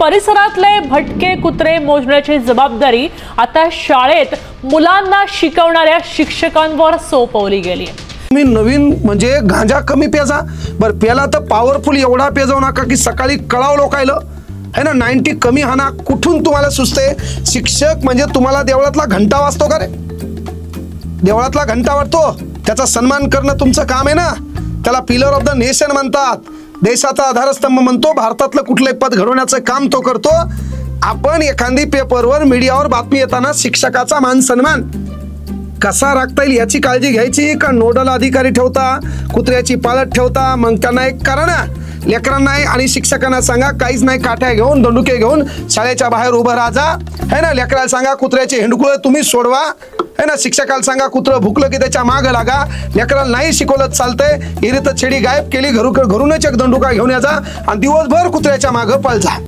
परिसरातले भटके कुत्रे मोजण्याची जबाबदारी आता शाळेत मुलांना शिकवणाऱ्या शिक्षकांवर सोपवली गेली आहे। मी नवीन म्हणजे गांजा कमी प्याजा, बरं प्याला तर पॉवरफुल एवढा प्याजाऊ नका की सकाळी कळाव लोकायला है ना। 90 कमी हाना, कुठून तुम्हाला सुचते? शिक्षक म्हणजे तुम्हाला देवळातला घंटा वाजतो का रे? देवळातला घंटा वाजतो, त्याचा सन्मान करणं तुमचं काम आहे ना। त्याला पिलर ऑफ द नेशन म्हणतात, देशाचा आधारस्तंभ म्हणतो। भारतातलं कुठलंही पद घडवण्याचं काम तो करतो। आपण एखादी पेपरवर मीडियावर बातमी येताना शिक्षकाचा मान सन्मान कसा राखता येईल याची काळजी घ्यायची का? नोडल अधिकारी ठेवता, कुत्र्याची पाळत ठेवता, मग त्यांना एक करा ना, लेकरांना आणि शिक्षकांना सांगा काहीच नाही, काठ्या घेऊन दंडुके घेऊन शाळेच्या बाहेर उभं राहा है ना। लेकराला सांगा कुत्र्याचे हेंडकुळे तुम्ही सोडवा है ना। शिक्षकाला सांगा कुत्रं भुकलं की त्याच्या मागं लागा। लेकराला नाही शिकवलं चालतंय, इरित छेडी गायब केली, घरूनच एक दंडुका घेऊन याचा आणि दिवसभर कुत्र्याच्या मागं पळ जा।